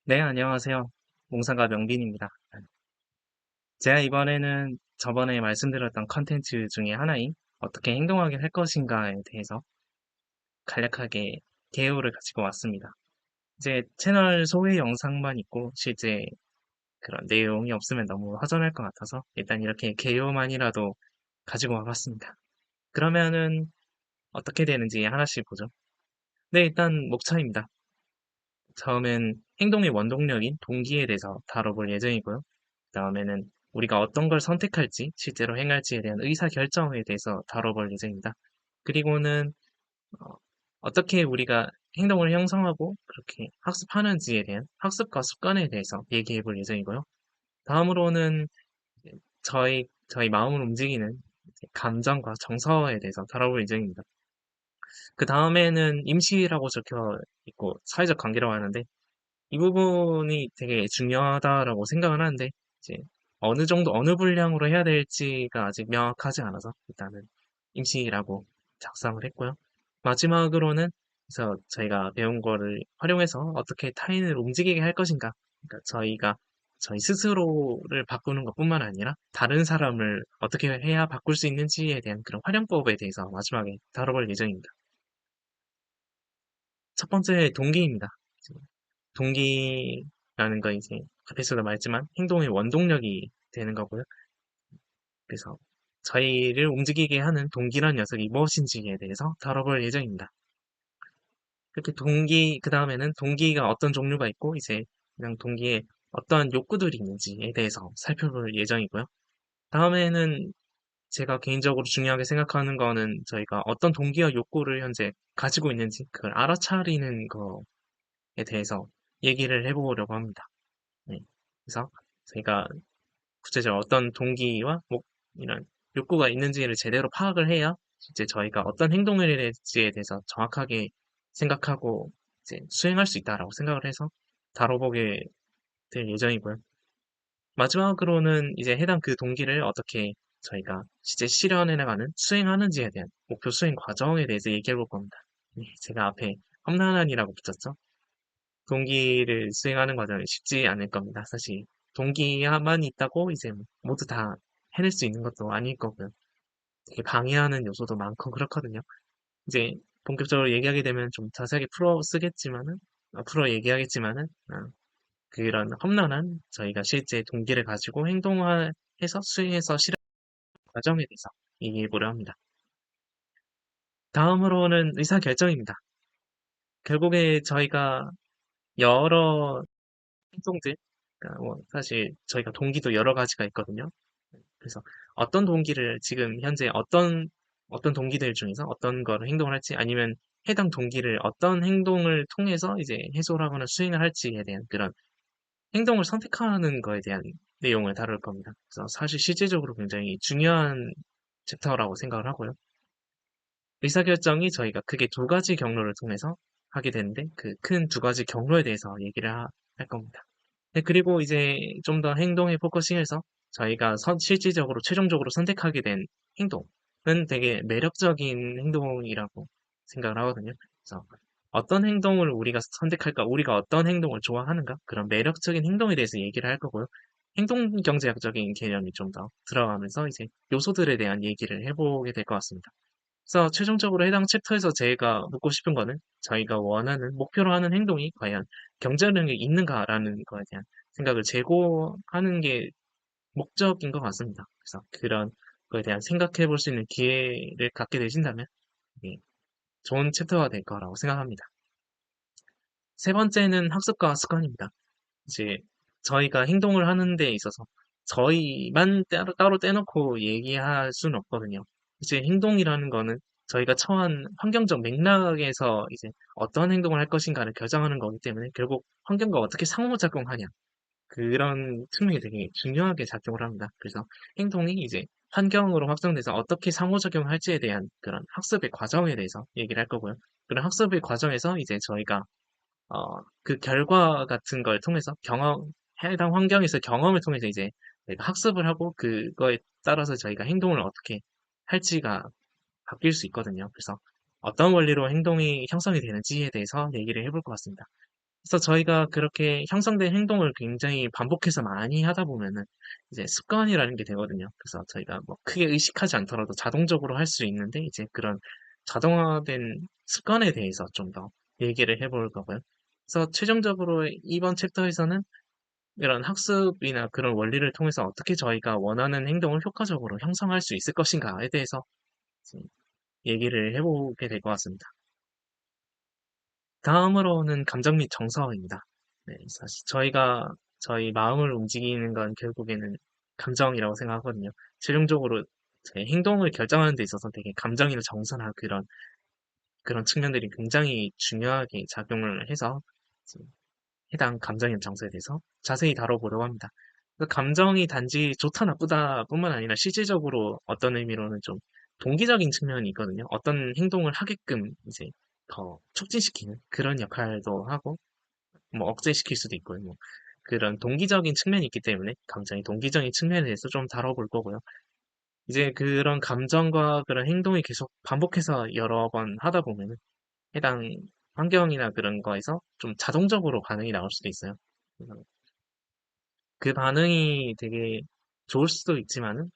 네, 안녕하세요. 몽상가 명빈입니다. 제가 이번에는 저번에 말씀드렸던 컨텐츠 중에 하나인 어떻게 행동하게 할 것인가에 대해서 간략하게 개요를 가지고 왔습니다. 이제 채널 소개 영상만 있고 실제 그런 내용이 없으면 너무 허전할 것 같아서 일단 이렇게 개요만이라도 가지고 와봤습니다. 그러면은 어떻게 되는지 하나씩 보죠. 네, 일단 목차입니다. 처음엔 행동의 원동력인 동기에 대해서 다뤄볼 예정이고요. 그다음에는 우리가 어떤 걸 선택할지, 실제로 행할지에 대한 의사결정에 대해서 다뤄볼 예정입니다. 그리고는 어, 어떻게 우리가 행동을 형성하고 그렇게 학습하는지에 대한 학습과 습관에 대해서 얘기해 볼 예정이고요. 다음으로는 이제 저희 마음을 움직이는 이제 감정과 정서에 대해서 다뤄볼 예정입니다. 그 다음에는 임시라고 적혀 있고 사회적 관계라고 하는데 이 부분이 되게 중요하다라고 생각을 하는데, 이제 어느 정도, 어느 분량으로 해야 될지가 아직 명확하지 않아서 일단은 임시라고 작성을 했고요. 마지막으로는 그래서 저희가 배운 거를 활용해서 어떻게 타인을 움직이게 할 것인가. 그러니까 저희가 저희 스스로를 바꾸는 것뿐만 아니라 다른 사람을 어떻게 해야 바꿀 수 있는지에 대한 그런 활용법에 대해서 마지막에 다뤄볼 예정입니다. 첫 번째 동기입니다. 동기라는 건 이제 앞에서도 말했지만 행동의 원동력이 되는 거고요. 그래서 저희를 움직이게 하는 동기란 녀석이 무엇인지에 대해서 다뤄볼 예정입니다. 그렇게 그 다음에는 동기가 어떤 종류가 있고 이제 그냥 동기에 어떠한 욕구들이 있는지에 대해서 살펴볼 예정이고요. 다음에는 제가 개인적으로 중요하게 생각하는 거는 저희가 어떤 동기와 욕구를 현재 가지고 있는지 그걸 알아차리는 거에 대해서 얘기를 해보려고 합니다. 네. 그래서 저희가 구체적으로 어떤 동기와 이런 욕구가 있는지를 제대로 파악을 해야 이제 저희가 어떤 행동을 해야 될지에 대해서 정확하게 생각하고 이제 수행할 수 있다라고 생각을 해서 다뤄보게 될 예정이고요. 마지막으로는 이제 해당 그 동기를 어떻게 저희가 실제 실현해 나가는 수행하는지에 대한 목표 수행 과정에 대해서 얘기해 볼 겁니다. 네, 제가 앞에 험난한이라고 붙였죠. 동기를 수행하는 과정은 쉽지 않을 겁니다. 사실 동기만 있다고 이제 모두 다 해낼 수 있는 것도 아닐 거고요. 되게 방해하는 요소도 많고 그렇거든요. 이제 본격적으로 얘기하게 되면 좀 자세하게 풀어 쓰겠지만은 풀어 얘기하겠지만은 그런 험난한 저희가 실제 동기를 가지고 행동해서 수행해서 실현 과정에 대해서 얘기해 보려 합니다. 다음으로는 의사결정입니다. 결국에 저희가 여러 행동들, 그러니까 뭐 사실 저희가 동기도 여러 가지가 있거든요. 그래서 어떤 동기를 지금 현재 어떤 동기들 중에서 어떤 거를 행동을 할지 아니면 해당 동기를 어떤 행동을 통해서 이제 해소를 하거나 수행을 할지에 대한 그런 행동을 선택하는 거에 대한 내용을 다룰 겁니다. 그래서 사실 실제적으로 굉장히 중요한 챕터라고 생각을 하고요. 의사결정이 저희가 크게 두 가지 경로를 통해서 하게 되는데 그 큰 두 가지 경로에 대해서 얘기를 할 겁니다. 네, 그리고 이제 좀 더 행동에 포커싱해서 저희가 실질적으로 최종적으로 선택하게 된 행동은 되게 매력적인 행동이라고 생각을 하거든요. 그래서 어떤 행동을 우리가 선택할까, 우리가 어떤 행동을 좋아하는가, 그런 매력적인 행동에 대해서 얘기를 할 거고요. 행동 경제학적인 개념이 좀 더 들어가면서 이제 요소들에 대한 얘기를 해보게 될 것 같습니다. 그래서 최종적으로 해당 챕터에서 제가 묻고 싶은 거는 저희가 원하는 목표로 하는 행동이 과연 경제력이 있는가라는 거에 대한 생각을 제고하는 게 목적인 것 같습니다. 그래서 그런 거에 대한 생각해 볼 수 있는 기회를 갖게 되신다면 예, 좋은 챕터가 될 거라고 생각합니다. 세 번째는 학습과 습관입니다. 이제 저희가 행동을 하는 데 있어서 저희만 따로 떼놓고 얘기할 수는 없거든요. 이제 행동이라는 거는 저희가 처한 환경적 맥락에서 이제 어떤 행동을 할 것인가를 결정하는 거기 때문에 결국 환경과 어떻게 상호작용하냐. 그런 측면이 되게 중요하게 작용을 합니다. 그래서 행동이 이제 환경으로 확정돼서 어떻게 상호작용할지에 대한 그런 학습의 과정에 대해서 얘기를 할 거고요. 그런 학습의 과정에서 이제 저희가 그 결과 같은 걸 통해서 해당 환경에서 경험을 통해서 이제 저희가 학습을 하고 그거에 따라서 저희가 행동을 어떻게 할지가 바뀔 수 있거든요. 그래서 어떤 원리로 행동이 형성이 되는지에 대해서 얘기를 해볼 것 같습니다. 그래서 저희가 그렇게 형성된 행동을 굉장히 반복해서 많이 하다 보면은 이제 습관이라는 게 되거든요. 그래서 저희가 뭐 크게 의식하지 않더라도 자동적으로 할 수 있는데 이제 그런 자동화된 습관에 대해서 좀 더 얘기를 해볼 거고요. 그래서 최종적으로 이번 챕터에서는 이런 학습이나 그런 원리를 통해서 어떻게 저희가 원하는 행동을 효과적으로 형성할 수 있을 것인가에 대해서 이제 얘기를 해보게 될 것 같습니다. 다음으로는 감정 및 정서입니다. 네, 사실 저희 마음을 움직이는 건 결국에는 감정이라고 생각하거든요. 최종적으로 제 행동을 결정하는 데 있어서 되게 감정이나 정서나 그런 측면들이 굉장히 중요하게 작용을 해서 이제 해당 감정이나 정서에 대해서 자세히 다뤄보려고 합니다. 그 감정이 단지 좋다 나쁘다 뿐만 아니라 실질적으로 어떤 의미로는 좀 동기적인 측면이 있거든요. 어떤 행동을 하게끔 이제 더 촉진시키는 그런 역할도 하고 뭐 억제시킬 수도 있고요. 뭐 그런 동기적인 측면이 있기 때문에 감정의 동기적인 측면에 대해서 좀 다뤄볼 거고요. 이제 그런 감정과 그런 행동이 계속 반복해서 여러 번 하다 보면은 해당 환경이나 그런 거에서 좀 자동적으로 반응이 나올 수도 있어요. 그래서 그 반응이 되게 좋을 수도 있지만은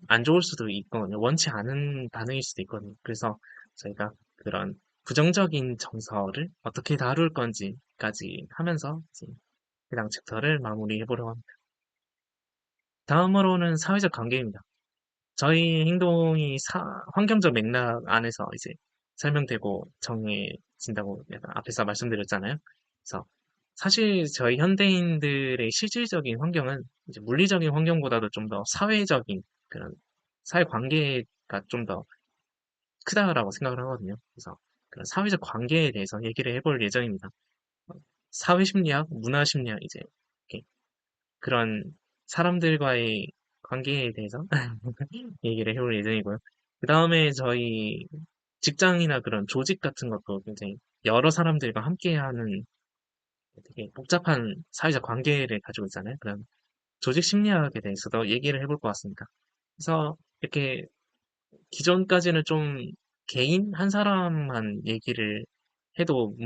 안 좋을 수도 있거든요. 원치 않은 반응일 수도 있거든요. 그래서 저희가 그런 부정적인 정서를 어떻게 다룰 건지까지 하면서 이제 해당 챕터를 마무리해 보려고 합니다. 다음으로는 사회적 관계입니다. 저희 행동이 환경적 맥락 안에서 이제 설명되고 정해진다고 약간 앞에서 말씀드렸잖아요. 그래서 사실 저희 현대인들의 실질적인 환경은 이제 물리적인 환경보다도 좀 더 사회적인 그런 사회 관계가 좀 더 크다라고 생각을 하거든요. 그래서 그런 사회적 관계에 대해서 얘기를 해볼 예정입니다. 사회심리학, 문화심리학 이제 이렇게 그런 사람들과의 관계에 대해서 얘기를 해볼 예정이고요. 그 다음에 저희 직장이나 그런 조직 같은 것도 굉장히 여러 사람들과 함께하는 되게 복잡한 사회적 관계를 가지고 있잖아요. 그런 조직 심리학에 대해서도 얘기를 해볼 것 같습니다. 그래서 이렇게 기존까지는 좀 개인 한 사람만 얘기를 해도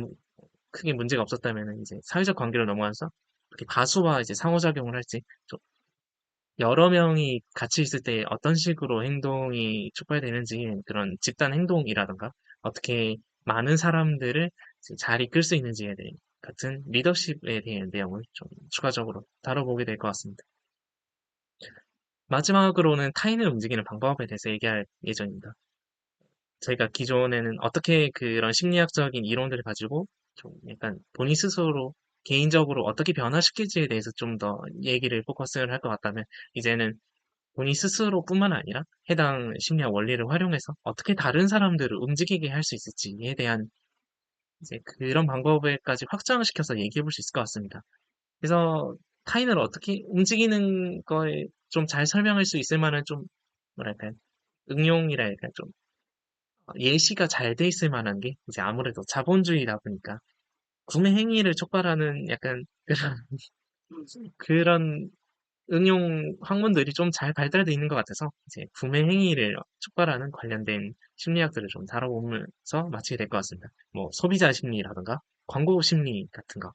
크게 문제가 없었다면 이제 사회적 관계로 넘어가서 이렇게 다수와 이제 상호작용을 할지 좀 여러 명이 같이 있을 때 어떤 식으로 행동이 촉발되는지 그런 집단 행동이라던가 어떻게 많은 사람들을 잘 이끌 수 있는지에 대해 같은 리더십에 대한 내용을 좀 추가적으로 다뤄보게 될 것 같습니다. 마지막으로는 타인을 움직이는 방법에 대해서 얘기할 예정입니다. 저희가 기존에는 어떻게 그런 심리학적인 이론들을 가지고 좀 약간 본인 스스로 개인적으로 어떻게 변화시킬지에 대해서 좀 더 얘기를 포커스를 할 것 같다면 이제는 본인 스스로뿐만 아니라 해당 심리학 원리를 활용해서 어떻게 다른 사람들을 움직이게 할 수 있을지에 대한 이제 그런 방법에까지 확장을 시켜서 얘기해 볼 수 있을 것 같습니다. 그래서 타인을 어떻게 움직이는 거에 좀 잘 설명할 수 있을 만한 좀 뭐랄까요? 응용이랄까 좀 예시가 잘 돼 있을 만한 게 이제 아무래도 자본주의다 보니까 구매 행위를 촉발하는 약간 그런 응용 학문들이 좀 잘 발달되어 있는 것 같아서 이제 구매 행위를 촉발하는 관련된 심리학들을 좀 다뤄보면서 마치게 될 것 같습니다. 뭐 소비자 심리라든가 광고 심리 같은 거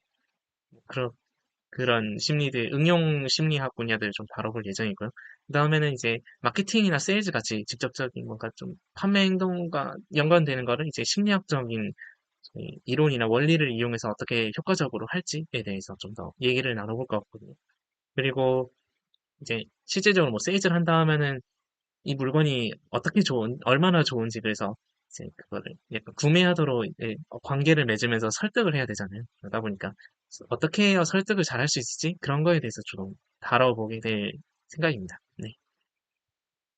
그런 그런 심리들 응용 심리학 분야들을 좀 다뤄볼 예정이고요. 그 다음에는 이제 마케팅이나 세일즈 같이 직접적인 뭔가 좀 판매 행동과 연관되는 거를 이제 심리학적인 저희 이론이나 원리를 이용해서 어떻게 효과적으로 할지에 대해서 좀 더 얘기를 나눠볼 것 같거든요. 그리고 이제 실제적으로 뭐 세일즈를 한다 하면은 이 물건이 어떻게 얼마나 좋은지 그래서 이제 그거를 약간 구매하도록 이제 관계를 맺으면서 설득을 해야 되잖아요. 그러다 보니까 어떻게 해야 설득을 잘할 수 있을지 그런 거에 대해서 좀 다뤄보게 될 생각입니다. 네.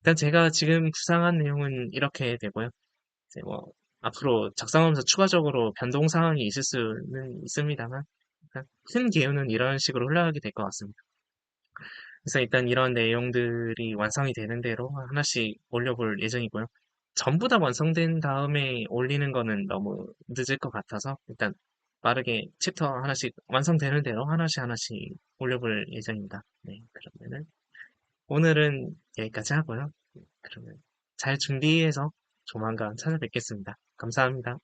일단 제가 지금 구상한 내용은 이렇게 되고요. 이제 뭐 앞으로 작성하면서 추가적으로 변동 사항이 있을 수는 있습니다만 일단 큰 기호는 이런 식으로 흘러가게 될 것 같습니다. 그래서 일단 이런 내용들이 완성이 되는 대로 하나씩 올려볼 예정이고요. 전부 다 완성된 다음에 올리는 거는 너무 늦을 것 같아서 일단 빠르게 챕터 하나씩 완성되는 대로 하나씩 하나씩 올려볼 예정입니다. 네, 그러면은 오늘은 여기까지 하고요. 그러면 잘 준비해서 조만간 찾아뵙겠습니다. 감사합니다.